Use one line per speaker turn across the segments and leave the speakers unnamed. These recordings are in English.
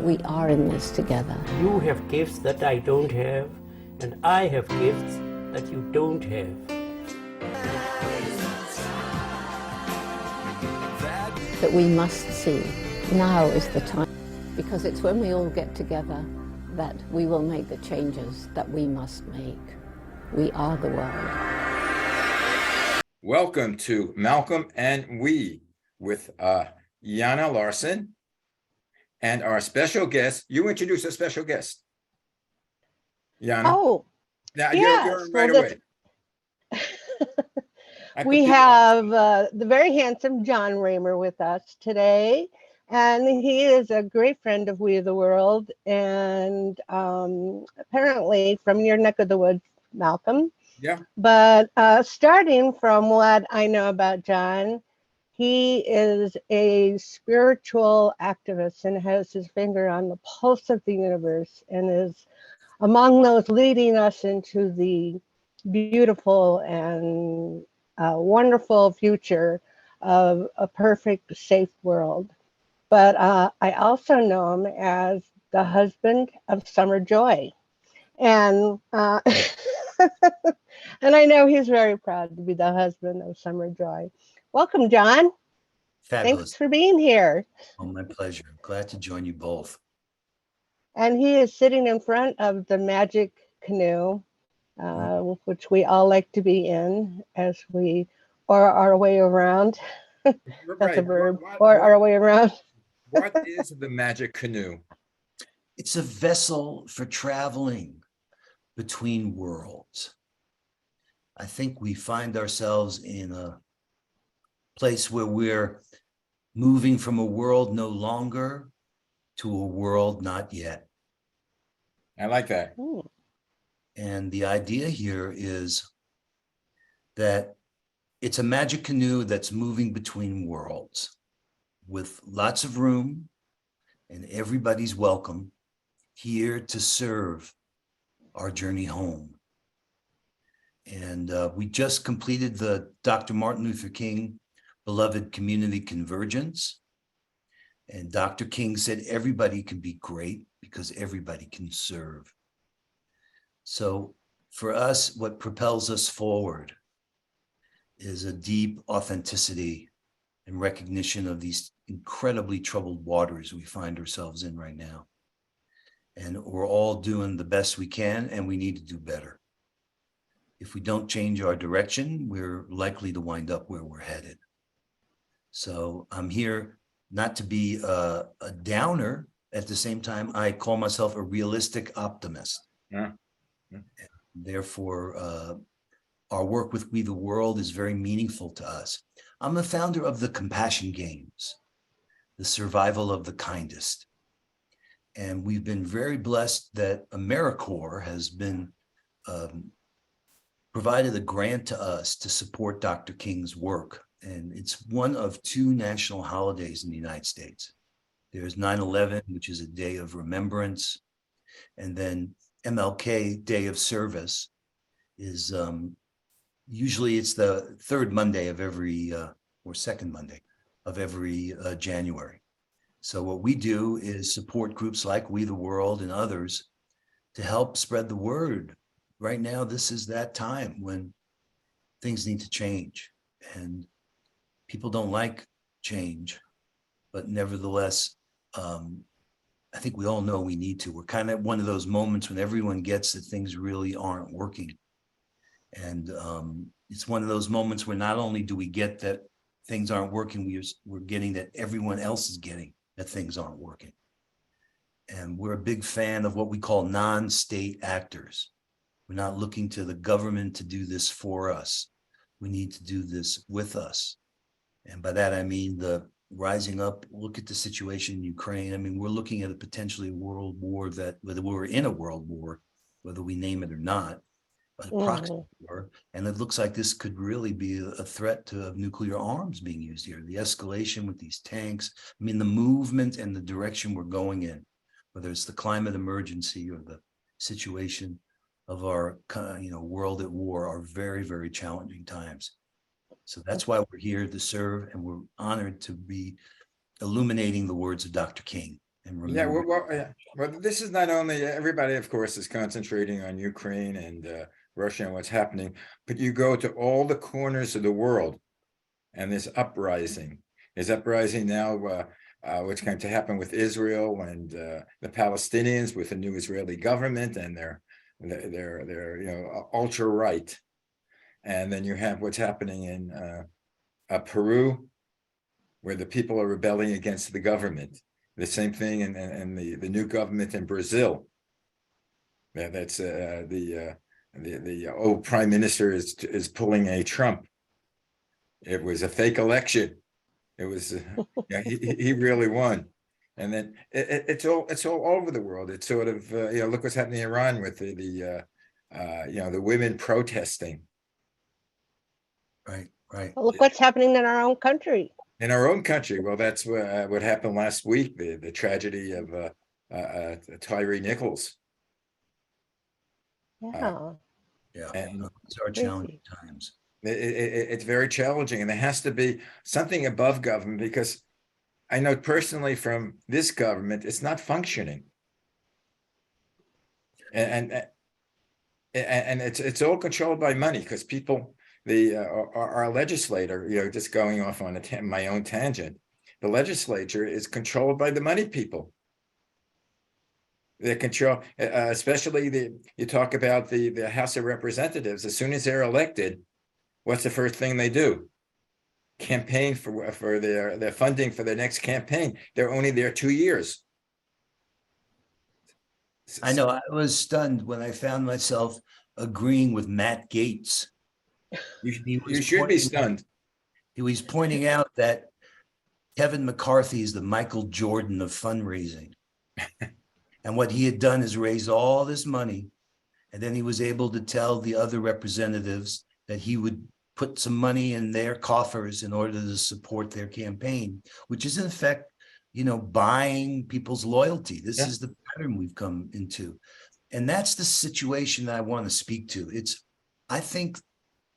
We are in this together.
You have gifts that I don't have, and I have gifts that you don't have.
That we must see. Now is the time, because it's when we all get together that we will make the changes that we must make. We are the world.
Welcome to Malcolm and We with Jana Larson and our special guest. You introduce a special guest. Jana.
Oh,
now
yes.
you're right away.
We have the very handsome Jon Ramer with us today, and he is a great friend of We the World, and apparently from your neck of the woods, Malcolm.
Yeah.
But starting from what I know about Jon, he is a spiritual activist and has his finger on the pulse of the universe and is among those leading us into the beautiful and wonderful future of a perfect, safe world. But I also know him as the husband of Summer Joy. And and I know he's very proud to be the husband of Summer Joy. Welcome, Jon.
Fabulous.
Thanks for being here.
Oh, my pleasure. Glad to join you both.
And he is sitting in front of the MAGIC CANOE, which we all like to be in as we or our way around. That's
right.
A verb. Or our way around.
What is the MAGIC CANOE?
It's a vessel for traveling between worlds. I think we find ourselves in a place where we're moving from a world no longer to a world not yet.
I like that.
Ooh.
And the idea here is that it's a magic canoe that's moving between worlds with lots of room, and everybody's welcome here to serve our journey home. And we just completed the Dr. Martin Luther King beloved community convergence. And Dr. King said everybody can be great because everybody can serve. So for us, what propels us forward is a deep authenticity and recognition of these incredibly troubled waters we find ourselves in right now. And we're all doing the best we can, and we need to do better. If we don't change our direction, we're likely to wind up where we're headed. So I'm here not to be a downer. At the same time, I call myself a realistic optimist.
Yeah.
Therefore, our work with We the World is very meaningful to us. I'm the founder of the Compassion Games, the survival of the kindest. And we've been very blessed that AmeriCorps has been provided a grant to us to support Dr. King's work. And it's one of two national holidays in the United States. There's 9/11, which is a day of remembrance. And then MLK, Day of Service, is usually it's the third Monday of every, or second Monday of every January. So what we do is support groups like We the World and others to help spread the word. Right now, this is that time when things need to change, and people don't like change, but nevertheless, I think we all know we need to. We're kind of one of those moments when everyone gets that things really aren't working. And it's one of those moments where not only do we get that things aren't working, we're getting that everyone else is getting that things aren't working. And we're a big fan of what we call non-state actors. We're not looking to the government to do this for us. We need to do this with us. And by that, I mean the rising up, look at the situation in Ukraine. I mean, we're looking at a potentially world war that, whether we're in a world war, whether we name it or not, a proxy war, and it looks like this could really be a threat to nuclear arms being used here. The escalation with these tanks, I mean, the movement and the direction we're going in, whether it's the climate emergency or the situation of our world at war, are very, very challenging times. So that's why we're here to serve, and we're honored to be illuminating the words of Dr. King and
Yeah,
remember.
well, this is not only, everybody, of course, is concentrating on Ukraine and Russia and what's happening, but you go to all the corners of the world and there's uprising. There's uprising now, what's going to happen with Israel and the Palestinians with the new Israeli government, and they're ultra right. And then you have what's happening in Peru, where the people are rebelling against the government. The same thing in the new government in Brazil. That's the old prime minister is pulling a Trump. It was a fake election. It was yeah, he really won. And then it's all over the world. It's sort of look what's happening in Iran with the women protesting.
Right, right.
Well, look what's happening in our own country.
In our own country, well, that's what happened last week. The tragedy of Tyree Nichols.
Yeah.
Yeah,
And
these are challenging times.
it's very challenging, and there has to be something above government, because I know personally from this government, it's not functioning. And it's all controlled by money, because people, our legislator, just going off on my own tangent, the legislature is controlled by the money people. They control, especially you talk about the House of Representatives. As soon as they're elected, what's the first thing they do? Campaign for their funding for their next campaign. They're only there 2 years.
I know, I was stunned when I found myself agreeing with Matt Gaetz.
You should be stunned.
He was pointing out that Kevin McCarthy is the Michael Jordan of fundraising. And what he had done is raise all this money. And then he was able to tell the other representatives that he would put some money in their coffers in order to support their campaign, which is in effect, buying people's loyalty. This is the pattern we've come into. And that's the situation that I want to speak to. I think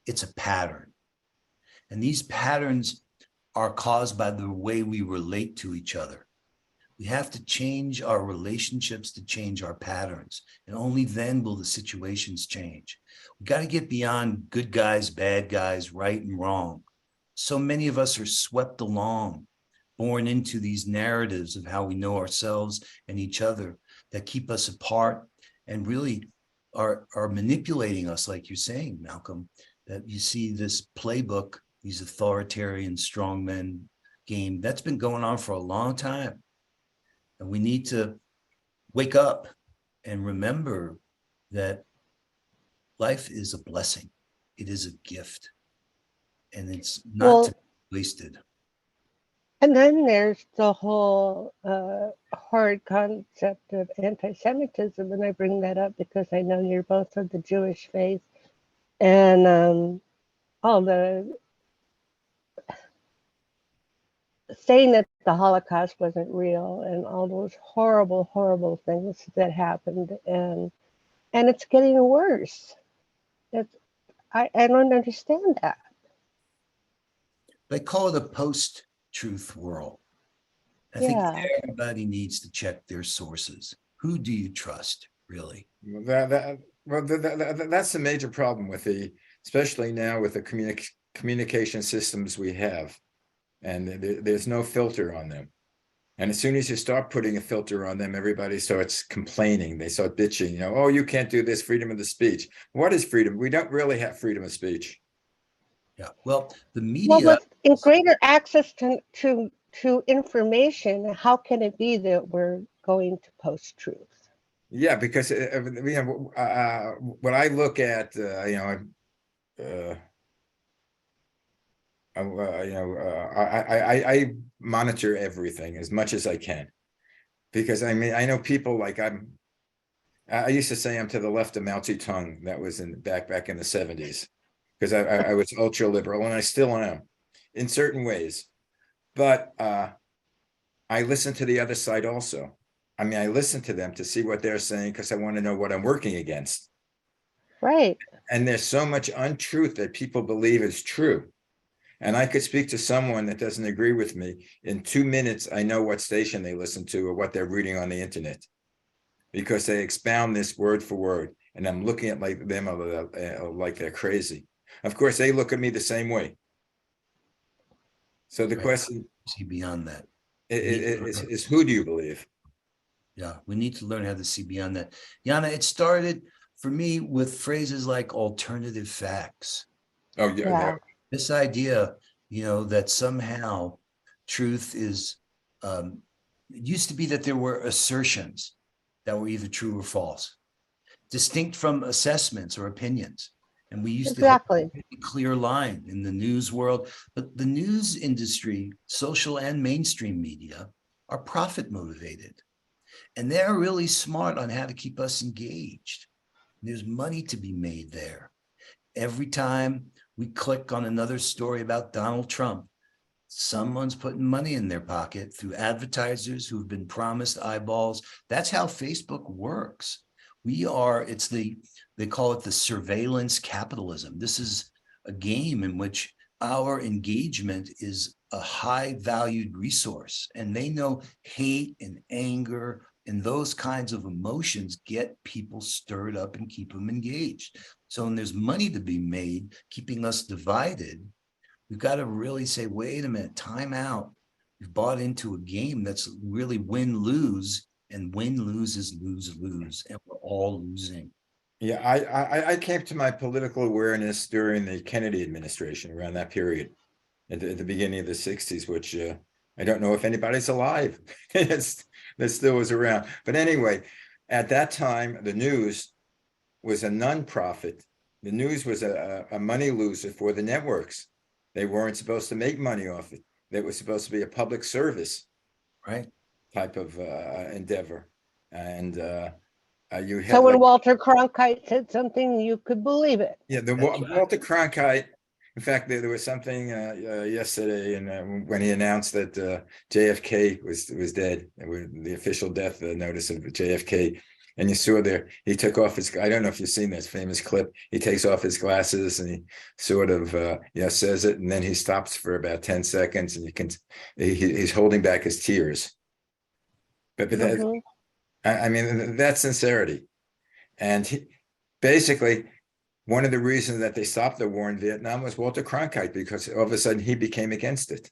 it's a pattern. And these patterns are caused by the way we relate to each other. We have to change our relationships to change our patterns. And only then will the situations change. We got to get beyond good guys, bad guys, right and wrong. So many of us are swept along, born into these narratives of how we know ourselves and each other that keep us apart and really are manipulating us, like you're saying, Malcolm, that you see this playbook, these authoritarian strongmen game, that's been going on for a long time. And we need to wake up and remember that life is a blessing. It is a gift. And it's not to be wasted.
And then there's the whole hard concept of anti-Semitism. And I bring that up because I know you're both of the Jewish faith. And all the saying that the Holocaust wasn't real and all those horrible, horrible things that happened. And it's getting worse. I don't understand that.
They call it a post-truth world. I think everybody needs to check their sources. Who do you trust, really?
That's a major problem with especially now with the communication systems we have. And there's no filter on them. And as soon as you start putting a filter on them, everybody starts complaining. They start bitching, oh, you can't do this, freedom of the speech. What is freedom? We don't really have freedom of speech.
Yeah, well, the media.
Well, with greater access to information, how can it be that we're going to post-truth?
Yeah, because when I look at, I monitor everything as much as I can, because I know people like I used to say I'm to the left of Mao Zedong. That was back in the 70s, because I was ultra liberal, and I still am in certain ways. But I listen to the other side also. I listen to them to see what they're saying, because I want to know what I'm working against.
Right.
And there's so much untruth that people believe is true. And I could speak to someone that doesn't agree with me. In 2 minutes, I know what station they listen to or what they're reading on the internet, because they expound this word for word. And I'm looking at them like they're crazy. Of course, they look at me the same way. So the
Right.
question
See beyond that.
is who do you believe?
Yeah, we need to learn how to see beyond that. Yana, it started for me with phrases like alternative facts.
Oh, yeah.
Yeah.
This idea, that somehow truth is, it used to be that there were assertions that were either true or false, distinct from assessments or opinions. And we used to have
Exactly.
a clear line in the news world. But the news industry, social and mainstream media, are profit motivated. And they're really smart on how to keep us engaged. There's money to be made there. Every time we click on another story about Donald Trump, someone's putting money in their pocket through advertisers who've been promised eyeballs. That's how Facebook works. They call it the surveillance capitalism. This is a game in which our engagement is a high valued resource, and they know hate and anger and those kinds of emotions get people stirred up and keep them engaged. So when there's money to be made, keeping us divided, we've got to really say, wait a minute, time out. We've bought into a game that's really win-lose, and win-lose is lose-lose, and we're all losing.
Yeah, I came to my political awareness during the Kennedy administration, around that period, at the beginning of the 60s, which I don't know if anybody's alive that still was around. But anyway, at that time, the news was a nonprofit. The news was a money loser for the networks. They weren't supposed to make money off it. They were supposed to be a public service,
right,
type of endeavor. And you had
So when Walter Cronkite said something, you could believe it.
Yeah, Walter Cronkite. In fact, there was something yesterday, and when he announced that JFK was dead, the official death notice of JFK, and you saw there he took off his. I don't know if you've seen this famous clip. He takes off his glasses and he sort of says it, and then he stops for about 10 seconds, and he's holding back his tears. But that, I mean, that's sincerity, and basically. One of the reasons that they stopped the war in Vietnam was Walter Cronkite, because all of a sudden he became against it.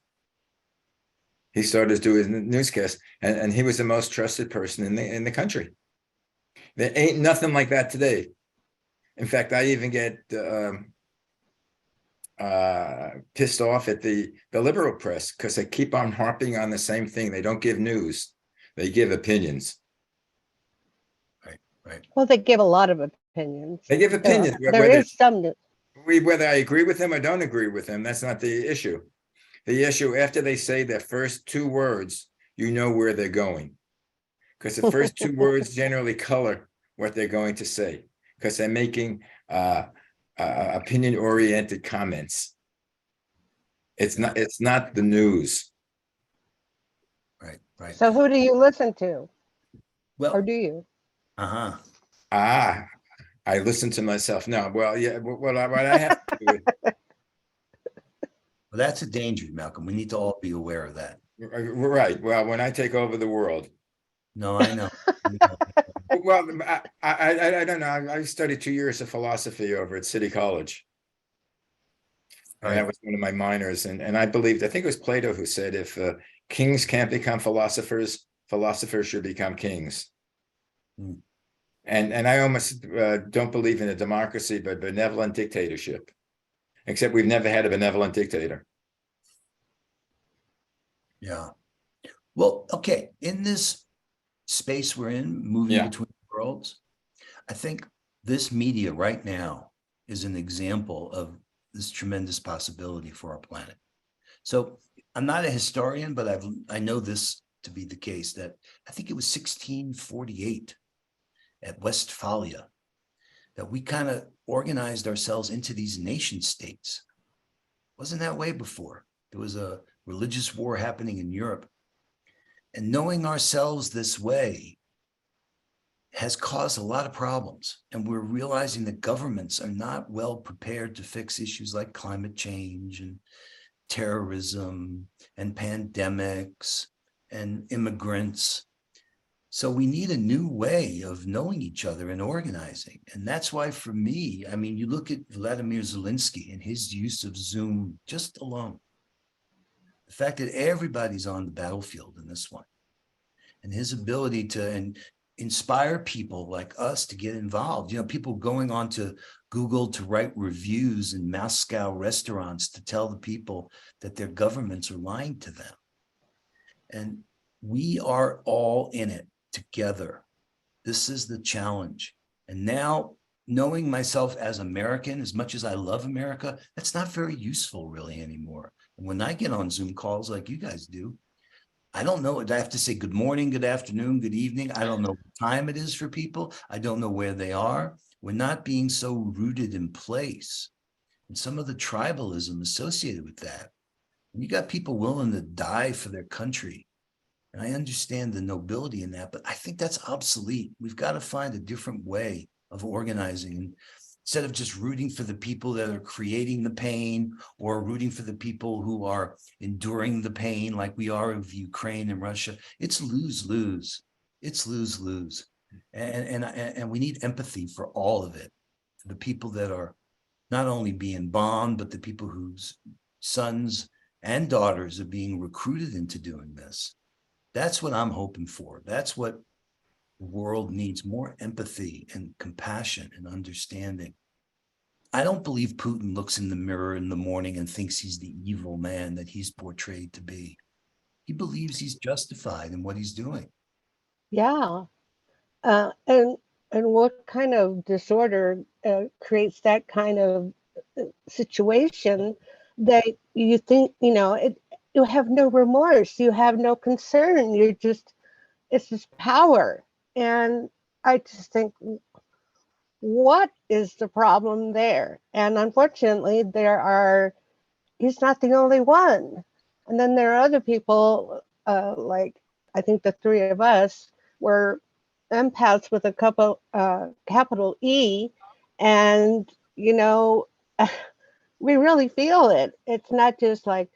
He started to do his newscast, and he was the most trusted person in the country. There ain't nothing like that today. In fact, I even get pissed off at the liberal press because they keep on harping on the same thing. They don't give news; they give opinions.
Right.
Well, they give a lot of opinions.
They give opinions.
There is some.
Whether I agree with them or don't agree with them, that's not the issue. The issue, after they say their first two words, you know where they're going. Because the first two words generally color what they're going to say. Because they're making opinion-oriented comments. It's not the news.
Right.
So who do you listen to?
Well,
or do you?
I listen to myself. No, well, yeah, what I have to do.
Well, that's a danger, Malcolm. We need to all be aware of that.
Right. Well, when I take over the world.
No, I know.
Well, I don't know. I studied 2 years of philosophy over at City College. And that was one of my minors. And I believed, I think it was Plato who said, if kings can't become philosophers, philosophers should become kings. And I almost don't believe in a democracy, but benevolent dictatorship. Except we've never had a benevolent dictator.
Yeah. Well, okay. In this space we're in, moving between worlds, I think this media right now is an example of this tremendous possibility for our planet. So I'm not a historian, but I know this to be the case, that I think it was 1648 at Westphalia that we kind of organized ourselves into these nation states. Wasn't that way before? There was a religious war happening in Europe. And knowing ourselves this way has caused a lot of problems. And we're realizing that governments are not well prepared to fix issues like climate change and terrorism and pandemics and immigrants. So we need a new way of knowing each other and organizing. And that's why for me, I mean, you look at Vladimir Zelensky and his use of Zoom just alone. The fact that everybody's on the battlefield in this one, and his ability to inspire people like us to get involved. You know, people going on to Google to write reviews in Moscow restaurants to tell the people that their governments are lying to them. And we are all in it together. This is the challenge. And now, knowing myself as American, as much as I love America, that's not very useful really anymore. And when I get on Zoom calls like you guys do, I don't know. I have to say good morning, good afternoon, good evening. I don't know what time it is for people. I don't know where they are. We're not being so rooted in place. And some of the tribalism associated with that. And you got people willing to die for their country. And I understand the nobility in that, but I think that's obsolete. We've got to find a different way of organizing. Instead of just rooting for the people that are creating the pain or rooting for the people who are enduring the pain like we are of Ukraine and Russia, it's lose-lose. It's lose-lose. And we need empathy for all of it. For the people that are not only being bombed, but the people whose sons and daughters are being recruited into doing this. That's what I'm hoping for. That's what the world needs, more empathy and compassion and understanding. I don't believe Putin looks in the mirror in the morning and thinks he's the evil man that he's portrayed to be. He believes he's justified in what he's doing.
Yeah. And what kind of disorder creates that kind of situation that you think, you know, you have no remorse, you have no concern, you're just, it's just power. And I just think, what is the problem there? And unfortunately, he's not the only one. And then there are other people, like I think the three of us were empaths with a couple capital E, and you know, we really feel it. It's not just like,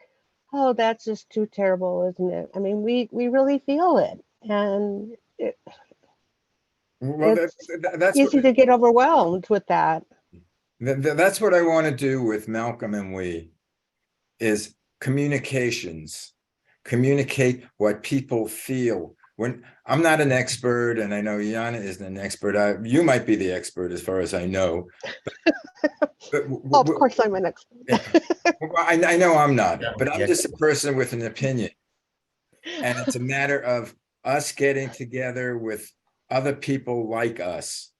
oh, that's just too terrible, isn't it? I mean, we really feel it, and
That's
easy to get overwhelmed with that.
That's what I want to do with Malcolm and we, is communications. Communicate what people feel. When I'm not an expert, and I know Yana isn't an expert. You might be the expert as far as I know. But
Of course I'm an expert.
I know I'm not, but I'm just a person with an opinion. And it's a matter of us getting together with other people like us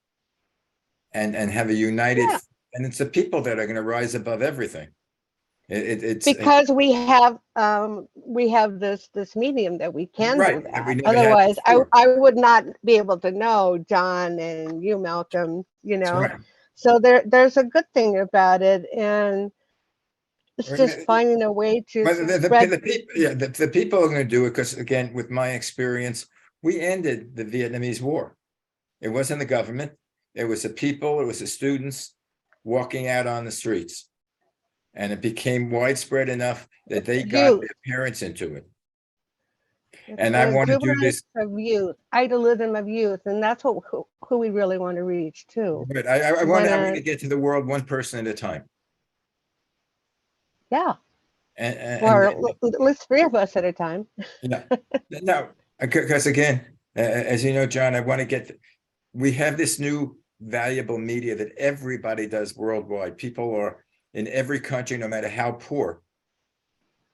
and have a united, and it's the people that are going to rise above everything. It's
because we have this medium that we can do that. Otherwise, I would not be able to know John and you, Malcolm, you know. Right. So there's a good thing about it, and it's just finding a way to
the people are going to do it, because again, with my experience, we ended the Vietnamese War. It wasn't the government, it was the people, it was the students walking out on the streets. And it became widespread enough that they got their parents into it. And I want to do this
of youth, idealism of youth, and that's who we really want to reach too.
But I want to get to the world one person at a time.
Yeah. Or at least three of us at a time.
Yeah. No, because again, as you know, John, I want to get. We have this new valuable media that everybody does worldwide. People are in every country, no matter how poor,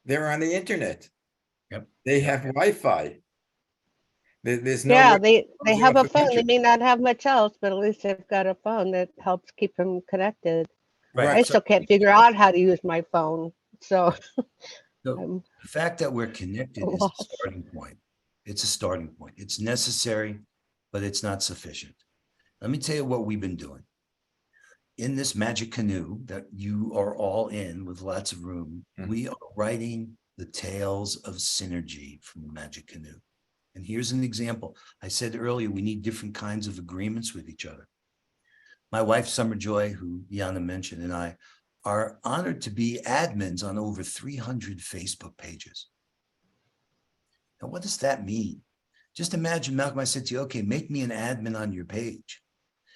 they're on the internet.
Yep.
They have Wi-Fi. There's no
they have a phone. They may not have much else, but at least they've got a phone that helps keep them connected. Right. I still can't figure out how to use my phone. So
the fact that we're connected is a starting point. It's a starting point. It's necessary, but it's not sufficient. Let me tell you what we've been doing. In this magic canoe that you are all in with lots of room, we are writing the tales of synergy from the magic canoe. And here's an example. I said earlier, we need different kinds of agreements with each other. My wife, Summer Joy, who Yana mentioned, and I are honored to be admins on over 300 Facebook pages. Now, what does that mean? Just imagine, Malcolm, I said to you, okay, make me an admin on your page.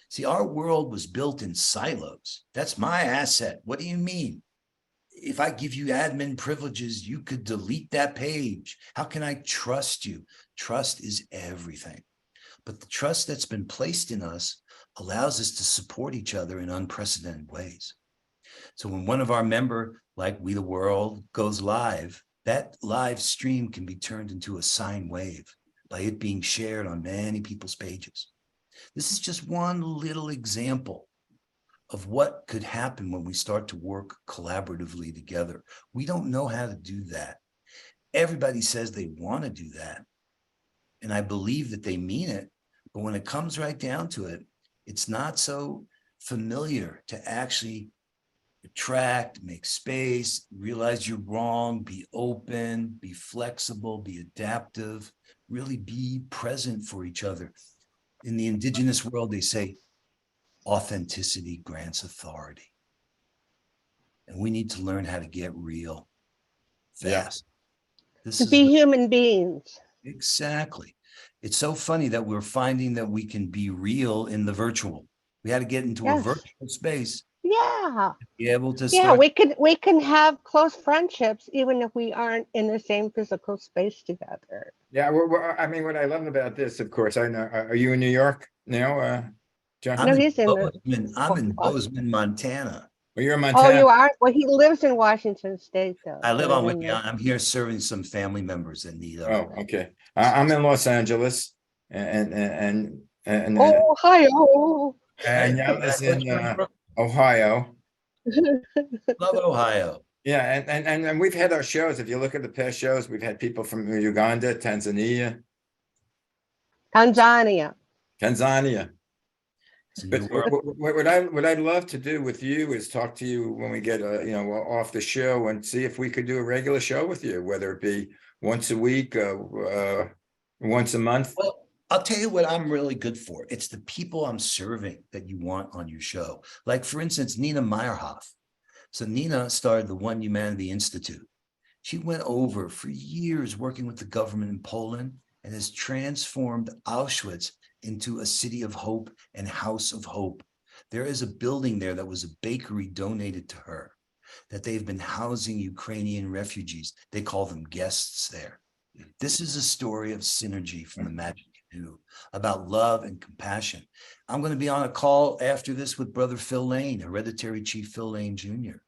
See, our world was built in silos. That's my asset. What do you mean? If I give you admin privileges, you could delete that page. How can I trust you? Trust is everything. But the trust that's been placed in us allows us to support each other in unprecedented ways. So when one of our member, like We the World, goes live, that live stream can be turned into a sine wave by it being shared on many people's pages. This is just one little example of what could happen when we start to work collaboratively together. We don't know how to do that. Everybody says they want to do that. And I believe that they mean it. But when it comes right down to it, it's not so familiar to actually attract, make space, realize you're wrong, be open, be flexible, be adaptive, really be present for each other. In the indigenous world, they say authenticity grants authority. And we need to learn how to get real fast. This
To
is
be human beings.
exactly. It's so funny that we're finding that we can be real in the virtual. We had to get into a
Yes.
virtual space
Yeah.
to be able to
Yeah,
start.
we can have close friendships even if we aren't in the same physical space together.
Yeah, I mean, what I love about this, of course, I know, are you in New York now, John?
I'm
No,
in
he's in the
Bozeman, Montana.
Well, you're in
Oh, you
Montana.
are? Well, he lives in Washington State, though.
I live
so
on
in
Whitney.
the-
I'm here serving some family members that need
Oh, okay. I'm in Los Angeles, and
Ohio.
Jan is in
Love
Ohio.
Ohio.
Yeah, and we've had our shows. If you look at the past shows, we've had people from Uganda, Tanzania,
Tanzania.
Tanzania.
It's a
But
new world.
what I'd love to do with you is talk to you when we get off the show and see if we could do a regular show with you, whether it be once a week, once a month.
Well, I'll tell you what I'm really good for. It's the people I'm serving that you want on your show. Like, for instance, Nina Meyerhoff. So Nina started the One Humanity Institute. She went over for years working with the government in Poland and has transformed Auschwitz into a city of hope and house of hope. There is a building there that was a bakery donated to her, that they've been housing Ukrainian refugees. They call them guests there. This is a story of synergy from the Magic Canoe, about love and compassion. I'm going to be on a call after this with Brother Phil Lane, Hereditary Chief Phil Lane Jr.,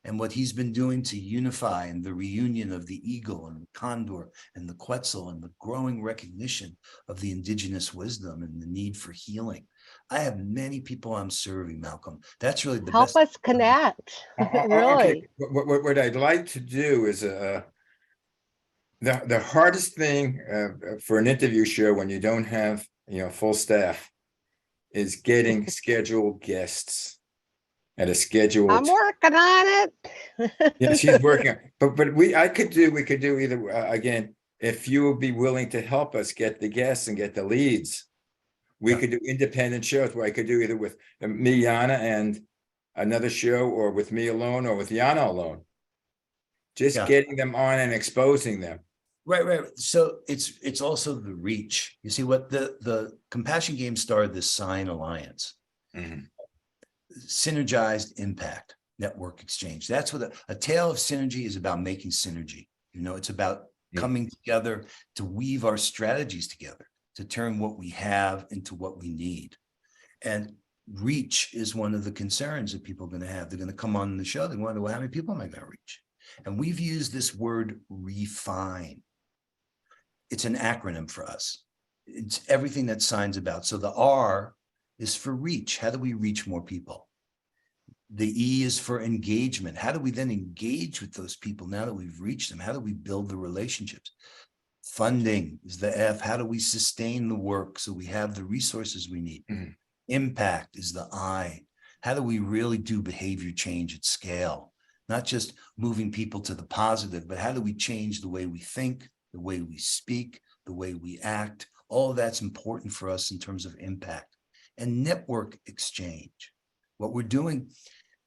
and what he's been doing to unify and the reunion of the eagle and the condor and the quetzal and the growing recognition of the indigenous wisdom and the need for healing. I have many people I'm serving, Malcolm. That's really the
Help
best.
us connect. Really.
Okay. What I'd like to do is the hardest thing for an interview show when you don't have full staff is getting scheduled guests at a scheduled.
I'm working on it.
Yeah, she's working. But we could do either again, if you would be willing to help us get the guests and get the leads, we could do independent shows where I could do either with me, Yana, and another show, or with me alone, or with Yana alone. Just getting them on and exposing them.
Right. So it's also the reach. You see, what the Compassion Game started this sign alliance.
Mm-hmm.
Synergized impact network exchange. That's what a tale of synergy is about, making synergy. It's about coming together to weave our strategies together, to turn what we have into what we need. And reach is one of the concerns that people are going to have. They're going to come on the show. They wonder, well, how many people am I going to reach? And we've used this word refine. It's an acronym for us. It's everything that sign's about. So the R is for reach. How do we reach more people? The E is for engagement. How do we then engage with those people now that we've reached them? How do we build the relationships? Funding is the F. How do we sustain the work so we have the resources we need? Mm-hmm. Impact is the I. How do we really do behavior change at scale? Not just moving people to the positive, but how do we change the way we think, the way we speak, the way we act? All of that's important for us in terms of impact. And network exchange. What we're doing,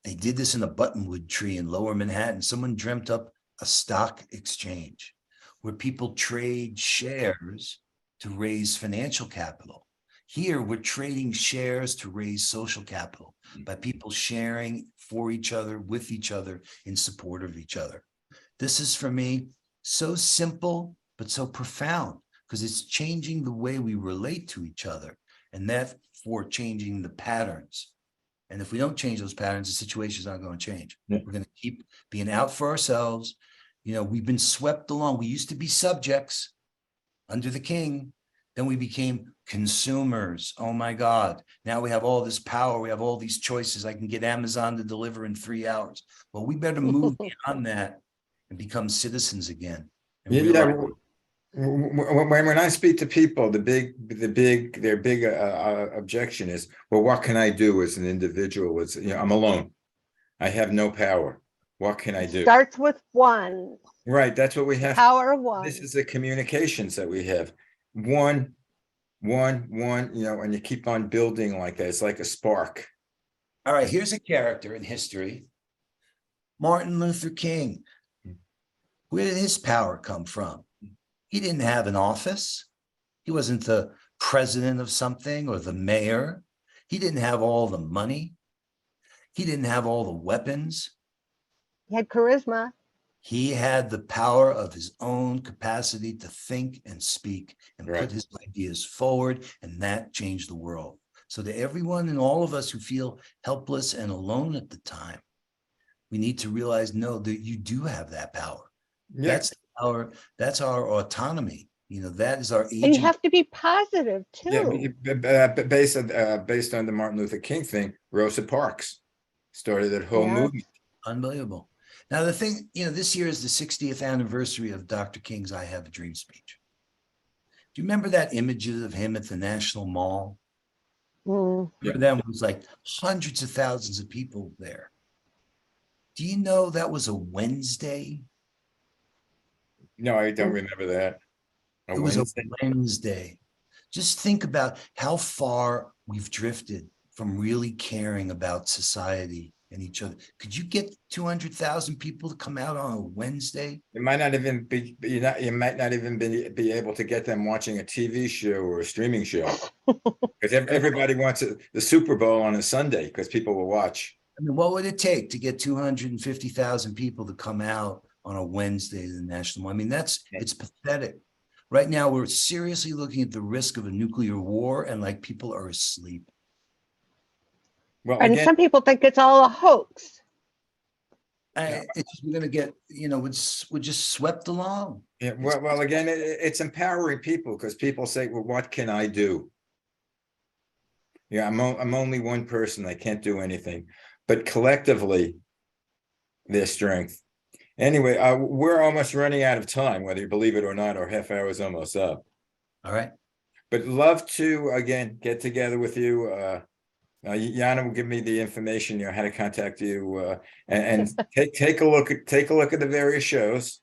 They did this in a buttonwood tree in Lower Manhattan. Someone dreamt up a stock exchange where people trade shares to raise financial capital. Here, we're trading shares to raise social capital by people sharing for each other, with each other, in support of each other. This is, for me, so simple, but so profound, because it's changing the way we relate to each other, and therefore changing the patterns. And if we don't change those patterns, the situation's not going to change.
Yeah.
We're going to keep being out for ourselves. You know, we've been swept along. We used to be subjects under the king. Then we became consumers. Oh my God. Now we have all this power. We have all these choices. I can get Amazon to deliver in 3 hours. Well, we better move beyond that and become citizens again. And
Yeah,
realize,
when I speak to people, their big objection is, well, what can I do as an individual? It's, you know, I'm alone. I have no power. What can I do?
Starts with one.
Right, that's what we have.
Power of one.
This is the communications that we have. One, you know, and you keep on building like that. It's like a spark.
all right, here's a character in history, Martin Luther King. Where did his power come from? He didn't have an office. He wasn't the president of something or the mayor. He didn't have all the money. He didn't have all the weapons.
He had charisma.
He had the power of his own capacity to think and speak and
Right.
put his ideas forward, and that changed the world. So to everyone and all of us who feel helpless and alone at the time, we need to realize, no, that you do have that power.
Yeah,
That's our autonomy. You know, that is our
And you
agent.
have to be positive
yeah.
too.
Based on the Martin Luther King thing, Rosa Parks started that whole
Yeah.
movement.
Unbelievable. Now, the thing, you know, this year is the 60th anniversary of Dr. King's I Have a Dream speech. Do you remember that images of him at the National Mall?
Mm.
Remember them? It was like hundreds of thousands of people there. Do you know that was a Wednesday?
No, I don't remember that.
It was a
Wednesday?
Wednesday. Just think about how far we've drifted from really caring about society and each other. Could you get 200,000 people to come out on a Wednesday?
It might not even be, you might not even be able to get them watching a TV show or a streaming show. Because everybody wants the Super Bowl on a Sunday because people will watch.
I mean, what would it take to get 250,000 people to come out on a Wednesday to the National Mall? I mean, it's pathetic. Right now, we're seriously looking at the risk of a nuclear war, and like people are asleep.
Well,
And
again,
some people think it's all a hoax.
We're going to get, you know, we're just swept along.
yeah, well, again, it's empowering people because people say, well, what can I do? Yeah, I'm only one person. I can't do anything. But collectively, their strength. Anyway, we're almost running out of time, whether you believe it or not. Our half hour is almost up.
All right.
But love to, again, get together with you. Yana will give me the information, you know, how to contact you, and take a look at the various shows.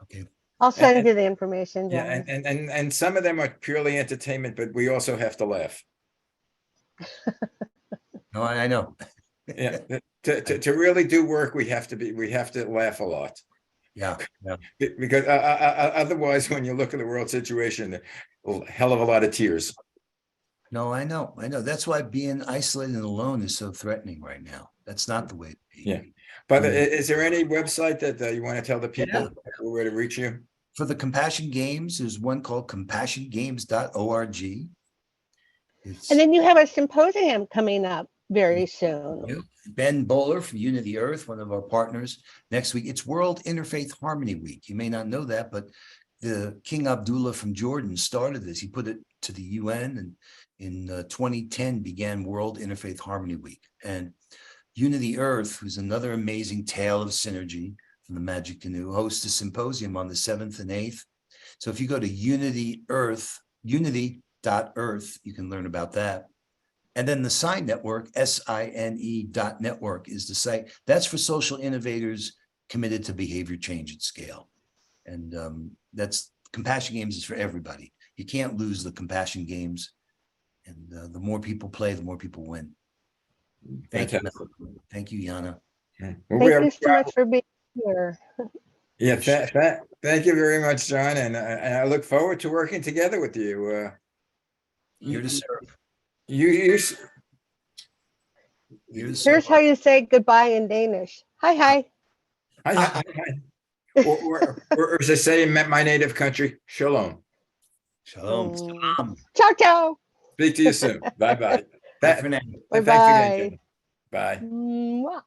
Okay.
I'll send you the information, John.
Yeah, and some of them are purely entertainment, but we also have to laugh.
No, I know.
Yeah, to really do work, we have to laugh a lot.
Yeah.
Because otherwise, when you look at the world situation, a hell of a lot of tears.
No, I know. That's why being isolated and alone is so threatening right now. That's not the way to be.
Yeah. But is there any website that you want to tell the people where to reach you?
For the Compassion Games, there's one called compassiongames.org.
And then you have a symposium coming up very soon.
Ben Bowler from Unity Earth, one of our partners, next week. It's World Interfaith Harmony Week. You may not know that, but the King Abdullah from Jordan started this. He put it to the UN, and in 2010 began World Interfaith Harmony Week. And Unity Earth, who's another amazing tale of synergy from the Magic Canoe, hosts a symposium on the 7th and 8th. So if you go to unity.earth, you can learn about that. And then the SINE network, SINE.network is the site. That's for social innovators committed to behavior change at scale. And that's Compassion Games is for everybody. You can't lose the Compassion Games. And the more people play, the more people win. Thank you,
Fantastic.
Mel. Thank you, Yana.
Well, we
Thank
are,
you so much for being here.
yeah, thank you very much, John, and I look forward to working together with you.
Here to serve.
You
Here to serve.
Here's how you say goodbye in Danish. Hi, hi.
hi. Or as I say in my native country, shalom.
Shalom. Salam.
Ciao, ciao.
Speak to you soon. Bye-bye.
Bye for now.
Thanks
Bye-bye.
again, John. Bye.
Mwah.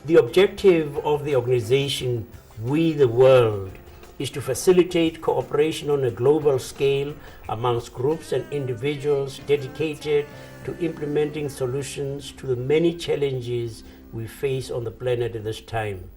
The objective of the organization We the World is to facilitate cooperation on a global scale amongst groups and individuals dedicated to implementing solutions to the many challenges we face on the planet at this time.